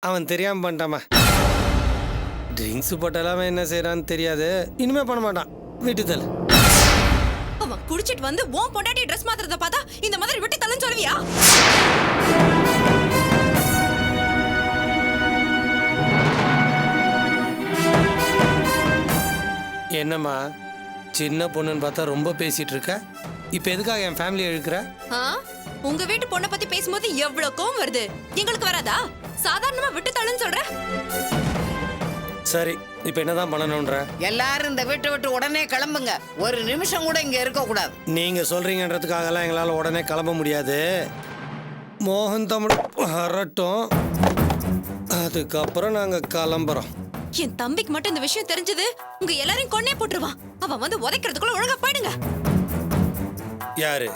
அவன் தெரியாம பண்ணிட்டாமா. ட்ரிங்க்ஸ் போட்டாலும் அவன் என்ன செய்யறான்னு தெரியாது. இனிமே பண்ண மாட்டான். விட்டு தள்ளு. அவன் குடிச்சிட்டு வந்து உன் பொண்டாட்டி ட்ரெஸ் மாத்துறத பார்த்தா இந்த மாதிரி விட்டு தள்ளுன்னு சொல்லுவியா? என்னம்மா சின்ன பொண்ணுன்னு பார்த்தா ரொம்ப பேசிட்டு இருக்க. இப்ப எதுக்காக என் ஃபேமிலியை இழுக்கிற? உங்க வீட்டு பொண்ணை பத்தி பேசும்போது எவ்வளவு கோவம் வருது. எங்களுக்கு வராதா? சாதாரணமா விட்டு தள்ளுன்னு சொல்ற. சரி, இப்ப என்னதான் பண்ணணும்ன்ற? எல்லாரும் இந்த வீட்டை விட்டு உடனே கிளம்புங்க. ஒரு நிமிஷம் கூட இங்க இருக்க கூடாது. நீங்க சொல்றீங்கன்றதுக்காகலாம் எங்களால உடனே கிளம்ப முடியாது. மோகன் தமிழ் வரட்டும், அதுக்கப்புறம் நாங்க கிளம்புறோம். என் தம்பிக்கு மட்டும் இந்த விஷயம் தெரிஞ்சது உங்க எல்லாரையும் கொன்னே போட்டுருவான். அவன் வந்து உதைக்கிறதுக்குள்ள ஒழுங்கா போயிடுங்க. யாரு?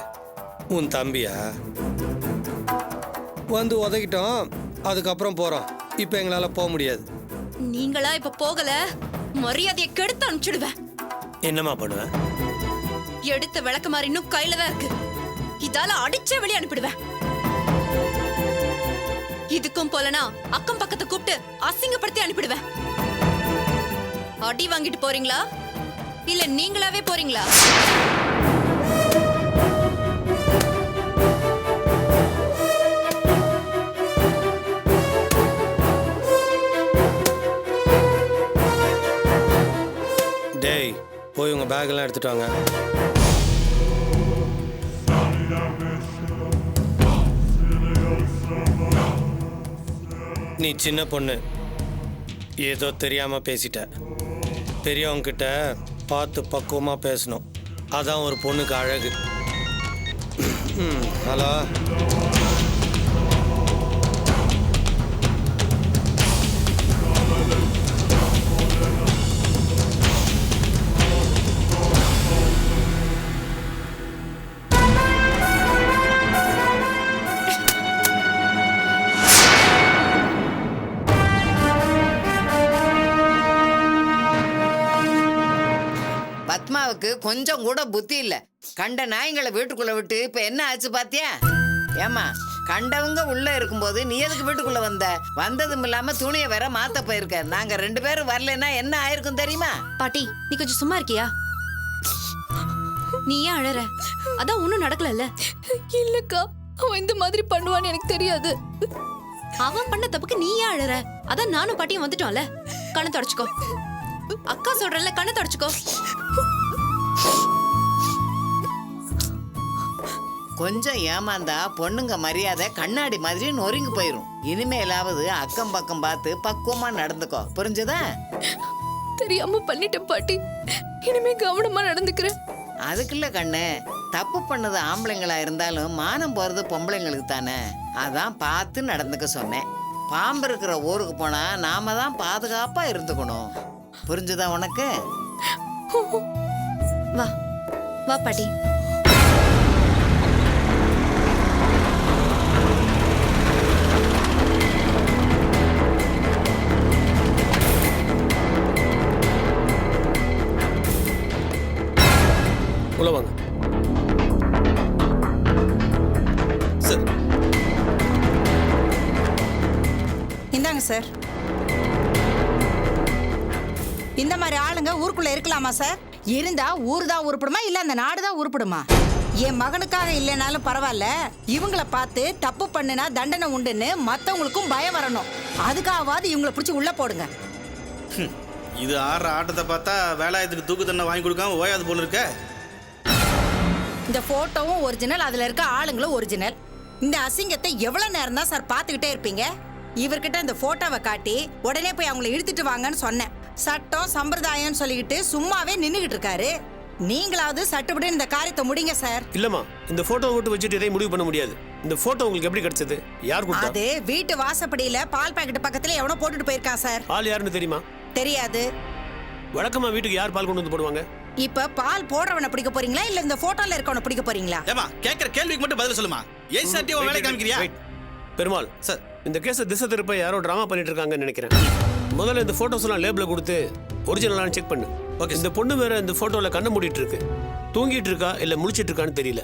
உன் தம்பியா? வந்து உதைக்கிட்டோம், அதுக்கப்புறம் போறோம். இப்ப எங்களால போக முடியாது. நீங்களா இப்ப போகல, மரியாதையை கெடுத்து அனுப்பிச்சிடுவேன். என்னம்மா பண்ணுவேன்? எடுத்த விளக்கு மாதிரி இன்னும் கையில தான் இருக்கு. இதால அடிச்சே வெளியே அனுப்பிடுவேன். இதுக்கும் போலனா அக்கம் பக்கத்தை கூப்பிட்டு அசிங்கப்படுத்தி அனுப்பிடுவேன். அடி வாங்கிட்டு போறீங்களா இல்ல நீங்களாவே போறீங்களா? டேய், போய் உங்க பேக் எல்லாம் எடுத்துட்டு வாங்க. நீ சின்ன பொண்ணு, ஏதோ தெரியாம பேசிட்ட. பெரியவங்க கிட்ட பார்த்து பக்குவமா பேசணும். அதான் ஒரு பொண்ணுக்கு அழகு. ஹலோ, பத்மாவுக்கு கொஞ்சம் கூட புத்தி இல்ல. கண்ட நாய்களை வீட்டுக்குள்ள விட்டு இப்ப என்ன ஆச்சு பாத்தியா? ஏமா, கண்டவங்க உள்ள இருக்கும்போது நீ எதுக்கு வீட்டுக்குள்ள வந்ததும் இல்லாம துணியை வேற மாத்த போயிருக்க. நாங்க 2 பேரும் வரலன்னா என்ன ஆயிருக்கும் தெரியுமா? பாட்டி, நீ கொஞ்சம் சும்மா இருக்கியா? நீ ஏன் அழற? அதான் ஒண்ணும் நடக்கலல்ல. இல்லக்கா, அவன் இந்த மாதிரி பண்ணுவான்னு எனக்கு தெரியாது. அவன் பண்ண தப்புக்கு நீ ஏன் அழற? அதான் நானும் பாட்டியும் வந்துட்டோம்ல. கண்ணை தொடச்சுக்கோ. அக்கா சொல்றல, கண்ணை தொடச்சுக்கோ. கொஞ்சம் ஏமாந்தா பொண்ணுங்க மரியாதை கண்ணாடி மாதிரி நொறுங்கி போயிரும். இனிமேலாவது அக்கம் பக்கம் பார்த்து பக்குவமா நடந்துக்கோ, புரிஞ்சதா? தெரியாம பண்ணிட்டேன் பாட்டி, இனிமே கவனமா நடந்துக்கிறேன். அதுக்குள்ள கண்ணு, தப்பு பண்ணது ஆம்பளைங்களா இருந்தாலும் மானம் போறது பொம்பளைங்களுக்கு தானே. அதான் பார்த்து நடந்துக்க சொன்னேன். பாம்பு இருக்கிற ஊருக்கு போனா நாம தான் பாதுகாப்பா இருந்துக்கணும், புரிஞ்சுதா உனக்கு? வா வா பாட்டி. உள்ள வாங்க. சார், இந்தாங்க சார். இந்த மாதிரி ஆளுங்க ஊருக்குள்ள இருக்கலாமா சார்? இருந்தா ஊர் தான் உருப்படுமா இல்ல அந்த நாடு தான் உருப்படுமா? என் மகனுக்காக இல்லைனாலும் பரவாயில்ல, இவங்கள பார்த்து தப்பு பண்ணுனா தண்டனை உண்டுன்னு மத்தவங்களுக்கும் பயம் வரணும். அதுக்காவது இவங்களை பிடிச்சி உள்ள போடுங்க. இது ஆடுற ஆட்டத்தை பார்த்தா வேலாயத்துக்கு தூக்கு தண்டனை வாங்கி கொடுக்காம ஓயாது போல இருக்க. இந்த போட்டோவும் ஒரிஜினல், அதுல இருக்க ஆளுங்களும் ஒரிஜினல். இந்த அசிங்கத்தை எவ்வளவு நேரம் தான் சார் பார்த்துக்கிட்டே இருப்பீங்க? இவர்கிட்ட இந்த போட்டோவை காட்டி உடனே போய் அவங்களை இழுத்துட்டு வாங்கன்னு சொன்னேன். சட்டம் சம்பிரதாயம் சொல்லிக்கிட்டு சும்மாவே நின்னுகிட்டு இருக்காரு. நீங்களாவது சட்டுப்படி இந்த காரியத்தை முடிங்க சார். இல்லம்மா, இந்த போட்டோ விட்டு வச்சுட்டு எதையும் முடிவு பண்ண முடியாது. இந்த போட்டோ உங்களுக்கு எப்படி கிடைச்சது? யார் கொடுத்தா? அது வீட்டு வாசப்படியில பால் பாக்கெட் பக்கத்துல எவனோ போட்டுட்டு போயிருக்கான் சார். பால் யாருன்னு தெரியுமா? தெரியாது. வழக்கமா வீட்டுக்கு யார் பால் கொண்டு வந்து போடுவாங்க? இப்ப பால் போடுறவனை பிடிக்க போறீங்களா இல்ல இந்த போட்டோல இருக்கவனை பிடிக்க போறீங்களா? ஏமா, கேக்குற கேள்விக்கு மட்டும் பதில் சொல்லுமா. ஏன் சார் உன் வேலை காமிக்கிறியா? பெருமாள் சார், இந்த கேஸை திசை திருப்ப யாரோ டிராமா பண்ணிட்டு இருக்காங்கன்னு நினைக்கிறேன். முதல்ல இந்த போட்டோஸ் எல்லாம் லேபிள கொடுத்து ஒரிஜினலான செக் பண்ணு. ஓகே. இந்த பொண்ணு வேற இந்த போட்டோல கண்ணு மூடிட்டு இருக்கு. தூங்கிட்டு இருக்கா இல்ல முழிச்சிட்டு இருக்கான்னு தெரியல.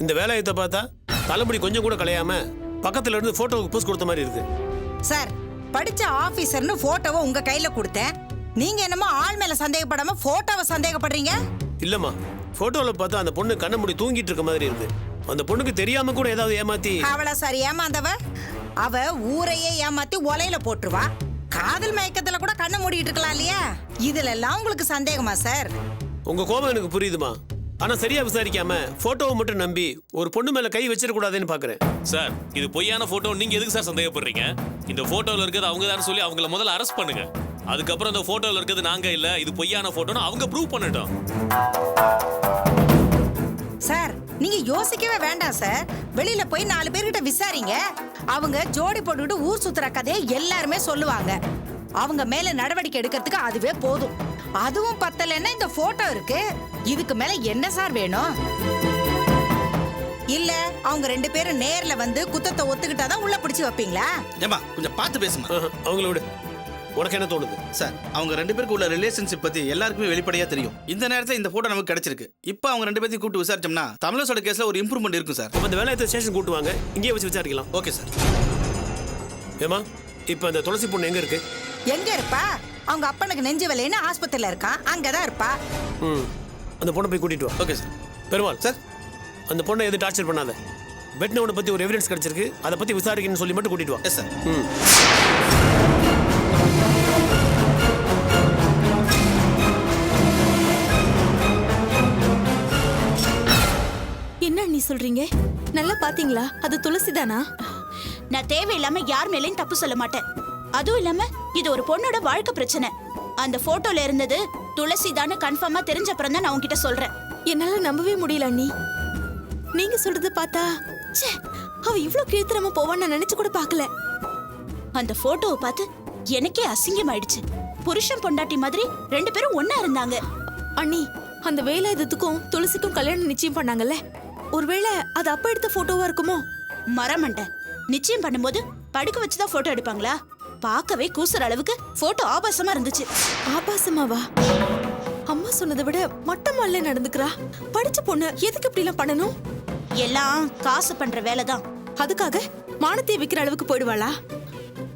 இந்த வேலையத்தை பார்த்தா தலைமுடி கொஞ்சம் கூட கலையாம பக்கத்துல இருந்து போட்டோவுக்கு போஸ் கொடுத்த மாதிரி இருக்கு. சார், படிச்ச ஆபீசர்னு போட்டோவை உங்க கையில கொடுத்தேன். நீங்க என்னமோ ஆள் மேல சந்தேகப்படாம போட்டோவை சந்தேகப்படுறீங்க. இல்லம்மா, போட்டோல பார்த்தா அந்த பொண்ணு கண்ண மூடி தூங்கிட்டு இருக்க மாதிரி இருக்கு. அந்த பொண்ணுக்கு தெரியாம கூட ஏதாவது ஏமாத்தி. அவள சரி ஏமாந்தவ அவ ஊரையே ஏமாத்தி ஒலையில போட்டுருவா. காதல் மயக்கத்துல கூட கண்ணை மூடிட்டு இருக்கலாம் இல்லையா? இதுல எல்லாம் உங்களுக்கு சந்தேகமா சார்? உங்க கோபம் எனக்கு புரியுதுமா. ஆனா சரியா விசாரிக்காம போட்டோவை மட்டும் நம்பி ஒரு பொண்ணு மேல கை வச்சிடக்கூடாதுன்னு பாக்குறேன். சார், இது பொய்யான போட்டோ. நீங்க எதுக்கு சார் சந்தேகப்படுறீங்க? இந்த போட்டோல இருக்கிறது அவங்க தான் சொல்லி அவங்கள முதல்ல அரெஸ்ட் பண்ணுங்க. அதுக்கப்புறம் இந்த போட்டோல இருக்கிறது நாங்க இல்ல, இது பொய்யான போட்டோன்னு அவங்க ப்ரூவ் பண்ணட்டும். சார், நீங்க யோசிக்கவே வேண்டாம் சார். வெளியில போய் 4 பேர்கிட்ட விசாரிங்க. அவங்க ஜோடி போட்டுக்கிட்டு ஊர் சுத்துற கதையை எல்லாருமே சொல்லுவாங்க. அவங்க மேல நடவடிக்கை எடுக்கிறதுக்கு அதுவே போதும். அதுவும் பத்தலைன்னா இந்த போட்டோ இருக்கு. இதுக்கு மேல என்ன சார் வேணும்? இல்ல அவங்க 2 பேரும் நேர்ல வந்து குத்தத்தை ஒத்துக்கிட்டாதான் உள்ள பிடிச்சு வைப்பீங்களா? ஏமா கொஞ்சம் பார்த்து பேசுமா. அவங்கள விடு. உனக்கு என்ன தோணுது? சார், அவங்க 2 பேருக்கு உள்ள ரிலேஷன்ஷிப் பத்தி எல்லாருக்குமே வெளிப்படையா தெரியும். இந்த நேரத்துல இந்த போட்டோ நமக்கு கிடைச்சிருக்கு. இப்போ அவங்க 2 பேத்தையும் கூப்பிட்டு விசாரிச்சோம்னா தமிழோட கேஸ்ல ஒரு இம்ப்ரூவ்மெண்ட் இருக்கும் சார். அப்ப இந்த வேலையத்தை ஸ்டேஷன் கூட்டு வாங்க, இங்கேயே வச்சு விசாரிக்கலாம். Okay sir. ஏமா, இப்போ அந்த துளசி பொண்ணு எங்க இருக்கு? எங்க இருப்பா? அவங்க அப்பனுக்கு நெஞ்சு வலின்னு ஆஸ்பத்திரியில இருக்கான். அங்கதான் இருப்பா. அந்த பொண்ணை போய் கூட்டிட்டு வா. Okay sir. பெருமாள் சார், அந்த பொண்ணை எது டார்ச்சர் பண்ணாத. பெட்னவனை பத்தி ஒரு எவிடன்ஸ் கிடைச்சிருக்கு, அதை பத்தி விசாரிக்கணும்னு சொல்லி மட்டும் கூட்டிட்டு வா. Yes sir. என்ன நீ சொல்றீங்க? நல்லா பாத்தீங்களா? அது துளசி தானா? நான் தேவையில்லாம யார் மேலயும் தப்பு சொல்ல மாட்டேன். அதுவும் இல்லாம இது ஒரு பொண்ணோட வாழ்க்கை பிரச்சனை. அந்த போட்டோல இருந்தது துளசி தானே கன்ஃபார்மா தெரிஞ்சப்புறம் தான் நான் உன்கிட்ட சொல்றேன். என்னால நம்பவே முடியல அண்ணி. நீங்க சொல்றது பார்த்தா ச்சே, அவ இவ்ளோ கீழ்த்தரமா போவான்னு நான் நினைச்சு கூட பார்க்கல. அந்த போட்டோவை பார்த்து எனக்கே அசிங்கமாயிடுச்சு. புருஷன் பொண்டாட்டி மாதிரி 2 பேரும் ஒண்ணா இருந்தாங்க. அண்ணி, அந்த வேலாயுதத்துக்கும் துளசிக்கும் கல்யாணம் நிச்சயம் பண்ணாங்கல்ல, ஒருவேளை அது அப்ப எடுத்த போட்டோவா இருக்குமோ? மரமண்ட நிச்சயம் பண்ணும்போது படுக்க வச்சுதான் போட்டோ எடுப்பாங்களா? பார்க்கவே கூசுற அளவுக்கு போட்டோ ஆபாசமா இருந்துச்சு. ஆபாசமாவா? அம்மா சொன்னதை விட மட்டமால நடந்துக்கிறா. படிச்ச பொண்ணு எதுக்கு இப்படி எல்லாம் பண்ணணும்? எல்லாம் காசு பண்ற வேலைதான். அதுக்காக மானத்தை விக்கிற அளவுக்கு போயிடுவாளா?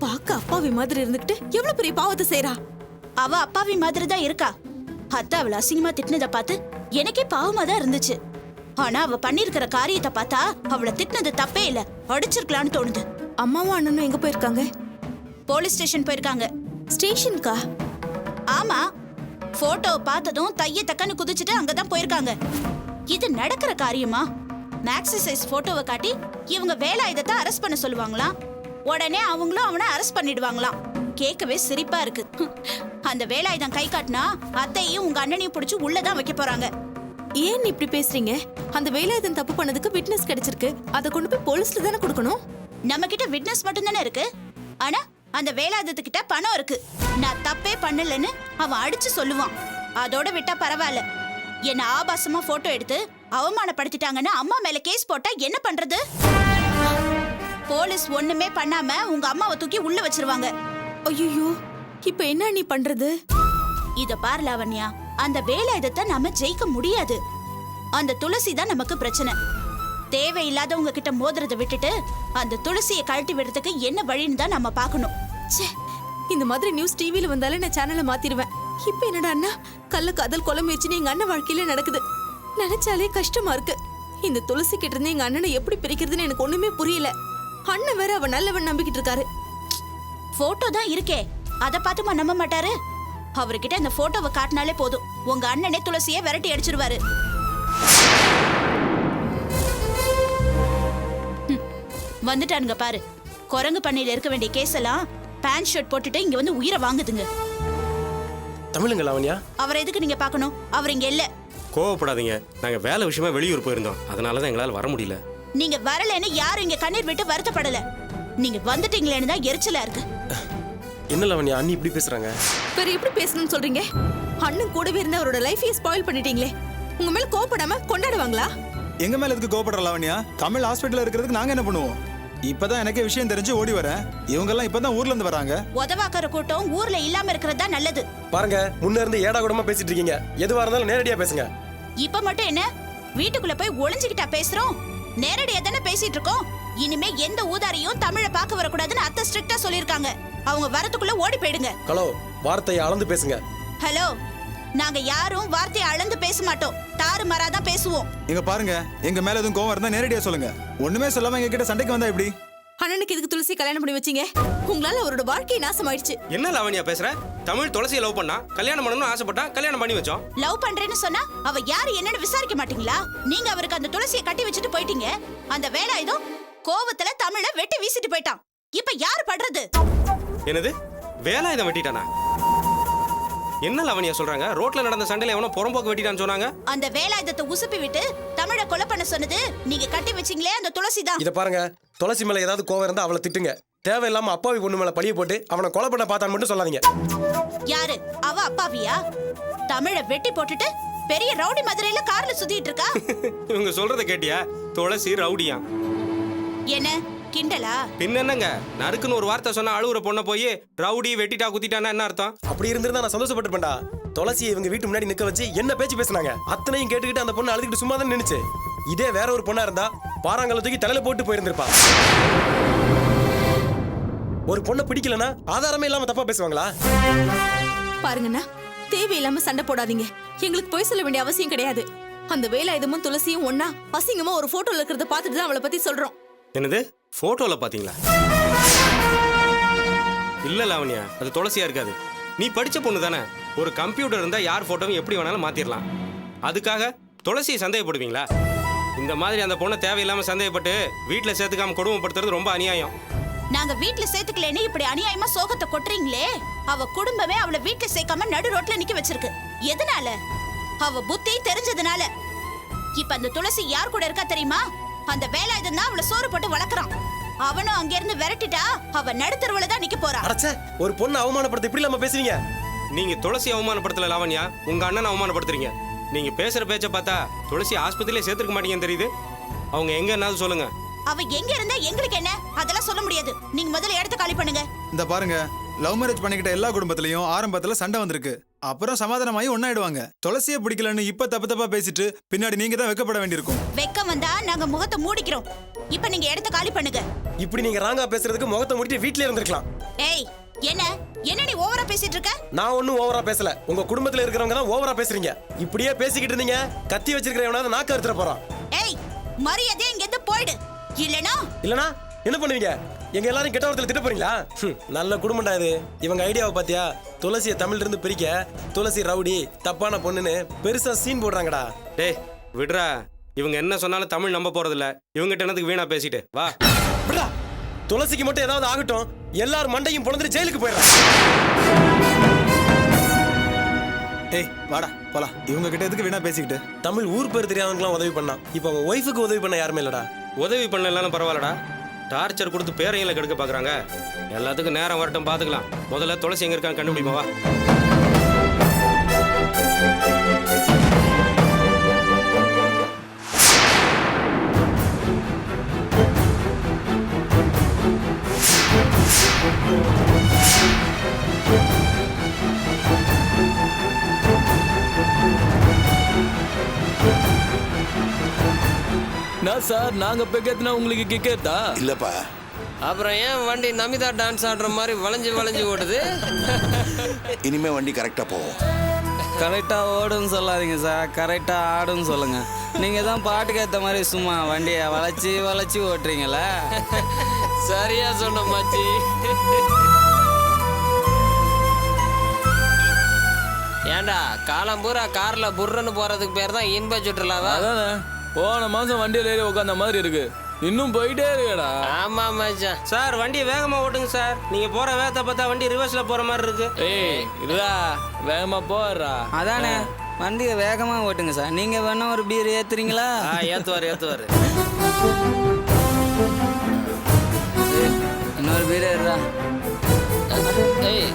பார்க்க அப்பாவி மாதிரி இருந்துகிட்டு எவ்வளவு பெரிய பாவத்தை செய்யறா. அவ அப்பாவி மாதிரி தான் இருக்கா. அத்தை அவளை அசிங்கமா திட்டினதை பார்த்து எனக்கே பாவமா தான் இருந்துச்சு. ஆனா அவ பண்ணிருக்கிற காரியத்தை பார்த்தா அவளை திட்டினது தப்பே இல்ல, அடிச்சிருக்கலான்னு தோணுது. அம்மாவும் அண்ணனும் எங்க போயிருக்காங்க? போலீஸ் ஸ்டேஷன் போயிருக்காங்க. ஸ்டேஷனுக்கா? ஆமா, போட்டோ பார்த்ததும் தைய தக்கன்னு குதிச்சுட்டு அங்கதான் போயிருக்காங்க. இது நடக்கிற காரியமா? மேக்ஸி சைஸ் போட்டோவை காட்டி இவங்க வேலாயுதத்தை அரெஸ்ட் பண்ண சொல்லுவாங்களாம். உடனே அவங்களும் அவனை அரெஸ்ட் பண்ணிடுவாங்களாம். கேட்கவே சிரிப்பா இருக்கு. அந்த வேலாயுதம் கை காட்டினா அத்தையும் உங்க அண்ணனையும் பிடிச்சு உள்ளதான் வைக்க போறாங்க. ஏன் இப்படி பேசுறீங்க? அந்த வேலாயுதம் தப்பு பண்ணதுக்கு விட்னஸ் கிடைச்சிருக்கு. அதை கொண்டு போய் போலீஸ்ல தானே கொடுக்கணும். நம்ம கிட்ட விட்னஸ் மட்டும் தானே இருக்கு. ஆனா அந்த வேலாயுதத்துக்கிட்ட பணம் இருக்கு. நான் தப்பே பண்ணலன்னு அவன் அடிச்சு சொல்லுவான். அதோட விட்டா பரவாயில்ல. என்ன ஆபாசமா போட்டோ எடுத்து அவமானப்படுத்திட்டாங்கன்னு அம்மா மேல கேஸ் போட்டா என்ன பண்றது? போலீஸ் ஒண்ணுமே பண்ணாம உங்க அம்மாவை தூக்கி உள்ள வச்சிருவாங்க. ஐயோ, இப்ப என்ன நீ பண்றது? இத பாரு லாவண்யா, அந்த வேலாயுதத்தை நாம ஜெயிக்க முடியாது. அந்த துளசி தான் நமக்கு பிரச்சனை. தேவையில்லாதவங்க கிட்ட மோதிரத்தை விட்டுட்டு அந்த துளசியை கழட்டி விடுறதுக்கு என்ன வழின்னு தான் நம்ம பார்க்கணும். ச்சே, இந்த மாதிரி நியூஸ் டிவில வந்தாலே நான் சேனலை மாத்திடுவேன். இப்ப என்னடா அண்ணா கள்ள காதல் கொலை முயற்சின்னு எங்க அண்ணன் வாழ்க்கையில நடக்குது. நினைச்சாலே கஷ்டமா இருக்கு. இந்த துளசி கிட்ட இருந்து எங்க அண்ணனை எப்படி பிரிக்கிறதுன்னு எனக்கு ஒண்ணுமே புரியல. அண்ணன் வேற அவ நல்லவன் நம்பிக்கிட்டு இருக்காரு. போட்டோ தான் இருக்கே, அத பார்த்துமா நம்ப மாட்டாரு? அவர்கிட்ட இந்த போட்டோவை காட்டினாலே போதும், உங்க அண்ணனே துளசியை விரட்டி அடிச்சிருவாரு. வந்துட்டானுங்க பாரு. குரங்கு பண்ணையில இருக்க வேண்டிய கேஸ் எல்லாம் பேண்ட் ஷர்ட் போட்டுட்டு இங்க வந்து உயிரை வாங்குதுங்க. தமிழுங்க லாவண்யா. அவரை எதுக்கு நீங்க பார்க்கணும்? அவர் இங்க இல்ல. கோவப்படாதீங்க, நாங்க வேலை விஷயமா வெளியூர் போயிருந்தோம், அதனாலதான் எங்களால வர முடியல. நீங்க வரலன்னு யாரும் இங்க கண்ணீர் விட்டு வருத்தப்படல. நீங்க வந்துட்டீங்களேன்னு தான் எரிச்சலா இருக்கு. என்ன லாவண்யா அண்ணி இப்படி பேசுறாங்க? வேற எப்படி பேசணும்னு சொல்றீங்க? அண்ணன் கூடவே இருந்து அவரோட லைஃபையே ஸ்பாயில் பண்ணிட்டீங்களே. உங்க மேல கோபப்படாம கொண்டாடுவாங்களா? எங்க மேல எதுக்கு கோபப்படுற லாவண்யா? தமிழ் ஹாஸ்பிட்டல்ல இருக்கிறதுக்கு நாங்க என்ன பண்ணுவோம்? இப்பதான் எனக்கே விஷயம் தெரிஞ்சு ஓடி வரேன். இவங்க எல்லாம் இப்பதான் ஊர்ல இருந்து வராங்க. உதவாக்கற கூட்டம் ஊர்ல இல்லாம இருக்கிறதா நல்லது. பாருங்க, முன்ன இருந்து ஏடா கூடமா பேசிட்டு இருக்கீங்க. எதுவா இருந்தாலும் நேரடியா பேசுங்க. இப்ப மட்டும் என்ன வீட்டுக்குள்ள போய் ஒளிஞ்சுக்கிட்டா பேசுறோம்? நேரடியா தானே பேசிட்டு இருக்கோம். இனிமே எந்த ஊதாரியும் தமிழை பார்க்க வரக்கூடாதுன்னு அத்தை ஸ்ட்ரிக்டா சொல்லிருக்காங்க. அவங்க வரதுக்குள்ள ஓடி போயிடுங்க. ஹலோ, வார்த்தையை அளந்து பேசுங்க. ஹலோ, நாங்க யாரும் வார்த்தையை அளந்து பேச மாட்டோம். தாறு மாறாதான் பேசுவோம். இங்க பாருங்க, எங்க மேல எதுவும் கோவம் இருந்தா நேரடியா சொல்லுங்க. ஒண்ணுமே சொல்லாம எங்க கிட்ட சண்டைக்கு வந்தா எப்படி? அண்ணனுக்கு இதுக்கு துளசி கல்யாணம் பண்ணி வச்சீங்க. உங்களால அவரோட வாழ்க்கை நாசமாயிடுச்சு. என்ன லாவண்யா பேசுற? தமிழ் துளசியை லவ் பண்ணா, கல்யாணம் பண்ணணும்னு ஆசைப்பட்டா, கல்யாணம் பண்ணி வச்சோம். லவ் பண்றேன்னு சொன்னா அவ யாரு என்னன்னு விசாரிக்க மாட்டீங்களா? நீங்க அவருக்கு அந்த துளசியை கட்டி வச்சுட்டு போயிட்டீங்க. அந்த வேலாயுதம் கோவத்துல தமிழை வெட்டி வீசிட்டு போயிட்டான். இப்ப யாரு படுறது? என்னது? வேலாயுதம் வெட்டிட்டானா? என்ன லாவண்யா சொல்றாங்க? ரோட்ல நடந்த சண்டையில எவனோ புறம்போக்கு வெட்டிட்டான்னு சொன்னாங்க. அந்த வேலாயுதத்தை உசுப்பி விட்டு தமிழை கொலை பண்ண சொன்னது நீங்க கட்டி வச்சீங்களே அந்த துளசி தான். இத பாருங்க, துளசி மேல ஏதாவது கோவம் இருந்தா அவளை திட்டுங்க. தேவையில்லாம அப்பாவி பொண்ணு மேல பழிய போட்டு அவனை கொலை பண்ண பார்த்தான்னு மட்டும் சொல்லாதீங்க. யாரு அவ? அப்பாவியா? தமிழை வெட்டி போட்டுட்டு பெரிய ரவுடி மதுரையில கார்ல சுத்திட்டு இருக்கா. இவங்க சொல்றத கேட்டியா? துளசி ரவுடியா? என்ன கிண்டலா? பின்ன என்னங்க, நறுக்குன்னு ஒரு வார்த்தை சொன்னா அழுவுற பொண்ண போய் ரவுடி வெட்டிட்டா குத்திட்டானா என்ன அர்த்தம்? அப்படி இருந்திருந்தா நான் சந்தோஷப்பட்டுப்பேன்டா. துளசியை இவங்க வீட்டு முன்னாடி நிக்க வச்சு என்ன பேச்சு பேசினாங்க அத்தனையும் கேட்டுக்கிட்டு அந்த பொண்ணு அழுதுகிட்டு சும்மா தான் நின்னுச்சு. இதே வேற ஒரு பொண்ணா இருந்தா பாறாங்கல்ல தூக்கி தலையில போட்டு போயிருந்திருப்பா. ஒரு பொண்ணை பிடிக்கலனா ஆதாரமே இல்லாம தப்பா பேசுவாங்களா? பாருங்கண்ணா, தேவையில்லாம சண்டை போடாதீங்க. எங்களுக்கு போய் சொல்ல வேண்டிய அவசியம் கிடையாது. அந்த வேலாயுதமும் துளசியும் ஒன்னா அசிங்கமா ஒரு போட்டோல இருக்கிறத பார்த்துட்டு தான் அவளை பத்தி சொல்றோம். என்னது? போட்டோல பாத்தீங்களா? இல்ல லாவண்யா, அது துளசியா இருக்காது. நீ படிச்ச பொண்ணு தானே. ஒரு கம்ப்யூட்டர் இருந்தா யார் போட்டோவும் எப்படி வேணாலும் மாத்திரலாம். அதுக்காக துளசியை சந்தேகப்படுவீங்களா? இந்த மாதிரி அந்த பொண்ணை தேவையில்லாம சந்தேகப்பட்டு வீட்டுல சேர்த்துக்காம கொடுமைப்படுத்துறது ரொம்ப அநியாயம். நாங்க வீட்டுல சேர்த்துக்கலன்னு இப்படி அநியாயமா சோகத்தை கொட்டுறீங்களே. அவ குடும்பமே அவளை வீட்டுல சேர்க்காம நடு ரோட்ல நிக்க வச்சிருக்கு. எதனால? அவ புத்தி தெரிஞ்சதுனால. இப்ப அந்த துளசி யார் கூட இருக்கா தெரியுமா? அந்த வேலாயுதம் தான் அவளை சோறு போட்டு வளர்க்கறான். அவனும் அங்க இருந்து விரட்டிட்டா அவ நடுத்தருவுல தான் நிக்க போறா. அடச்சே, ஒரு பொண்ணை அவமானப்படுத்த இப்படி இல்லாம பேசுறீங்க. நீங்க துளசி அவமானப்படுத்தல லாவண்யா, உங்க அண்ணனை அவமானப்படுத்துறீங்க. நீங்க பேசுற பேச்ச பார்த்தா துளசி ஆஸ்பத்திரியில சேர்த்துக்க மாட்டீங்கன்னு தெரியுது. அவங்க எங்க என்ன சொல்லுங்க. அவ எங்க இருந்தா எங்களுக்கு என்ன? அதெல்லாம் சொல்ல முடியாது. நீங்க முதல்ல இடத்த காலி பண்ணுங்க. இந்த பாருங்க, லவ் மேரேஜ் பண்ணிக்கிட்ட எல்லா குடும்பத்திலயும் ஆரம்பத்துல சண்டை வந்திருக்கு. அப்புறம் சமாதானமாயி ஒன்னாயிடுவாங்க. துளசியை பிடிக்கலன்னு இப்ப தப்பு தப்பா பேசிட்டு பின்னாடி நீங்க தான் வெக்கப்பட வேண்டியிருக்கும். வெக்கம் வந்தா நாங்க முகத்தை மூடிக்கிறோம். இப்ப நீங்க இடத்த காலி பண்ணுங்க. இப்படி நீங்க ராங்கா பேசுறதுக்கு முகத்தை மூடிட்டு வீட்லயே இருந்திருக்கலாம். ஏய், என்ன நீ ஓவரா பேசிட்டு இருக்க? நான் ஒன்னும் ஓவரா பேசல. உங்க குடும்பத்துல இருக்கிறவங்க தான் ஓவரா பேசுறீங்க. இப்படியே பேசிக்கிட்டு இருந்தீங்க, கத்தி வச்சிருக்கிறவனாவது நாக்க அறுத்துற போறான். ஏய், மரியாதை இங்க இருந்து போயிடு. இல்லனா என்ன பண்ணுவீங்க? எங்க எல்லாரும் கெட்ட வார்த்தையில திட்ட போறீங்களா? நல்ல குடும்பம்டா இது. இவங்க ஐடியாவை பாத்தியா? துளசியை தமிழ்ல இருந்து பிரிக்க துளசி ரவுடி தப்பான பொண்ணுன்னு பெருசா சீன் போடுறாங்கடா. டேய் விடுறா, இவங்க என்ன சொன்னாலும் தமிழ் நம்ப போறது இல்ல. இவங்கிட்ட என்னதுக்கு வீணா பேசிட்டு வா. விடுறா, துளசிக்கு மட்டும் ஏதாவது ஆகட்டும், எல்லாரும் மண்டையும் பொழந்துட்டு ஜெயிலுக்கு போயிடுறான். ஏய் வாடா போலாம். இவங்க கிட்ட எதுக்கு வீணா பேசிக்கிட்டு? தமிழ் ஊர் பேர் தெரியாதவங்களாம் உதவி பண்ணான். இப்போ அவன் ஒய்ஃபுக்கு உதவி பண்ண யாருமே இல்லடா. உதவி பண்ணலாம் பரவாயில்லடா, டார்ச்சர் கொடுத்து பேரையில கெடுக்க பாக்குறாங்க. எல்லாத்துக்கும் நேரம் வரட்டும், பாத்துக்கலாம். முதல்ல துளசி எங்க இருக்கான்னு கண்டுபிடிமா வா. நான் சார், நாங்க பேக்கத்துனா உங்களுக்கு கேட்கறதா? இல்லப்பா. அப்புறம் ஏன் வண்டி நமிதா டான்ஸ் ஆடுற மாதிரி வளைஞ்சு ஓடுது? இனிமே வண்டி கரெக்டா போவோம். கரெக்டா ஓடுன்னு சொல்லாதீங்க சார், கரெக்டா ஆடுன்னு சொல்லுங்க. நீங்க தான் பாட்டுக்கு ஏற்ற மாதிரி சும்மா வண்டியை வளைச்சி ஓட்டுறீங்களா? சரியா சொன்ன மச்சி. ஏண்டா காலம் பூரா கார்ல புர்ரன்னு போறதுக்கு பேர் தான் இன்ப சுற்றுலாவா? அதானே, போன மாசம் வண்டியில் ஏறி உட்காந்த மாதிரி இருக்கு. இன்னும் போயிட்டே இருக்கடா. ஆமா மச்சான். சார் வண்டியை வேகமா ஓட்டுங்க சார். நீங்க போற வேகத்தை பார்த்தா வண்டி ரிவர்ஸ்ல போற மாதிரி இருக்கு. ஏய் இல்லா, வேகமா போறா. அதானே, வண்டியை வேகமா ஓட்டுங்க சார். நீங்க வேணா ஒரு பீர் ஏத்துறீங்களா? ஏத்துவாரு. இன்னொரு பீர் ஏறா. ஏய்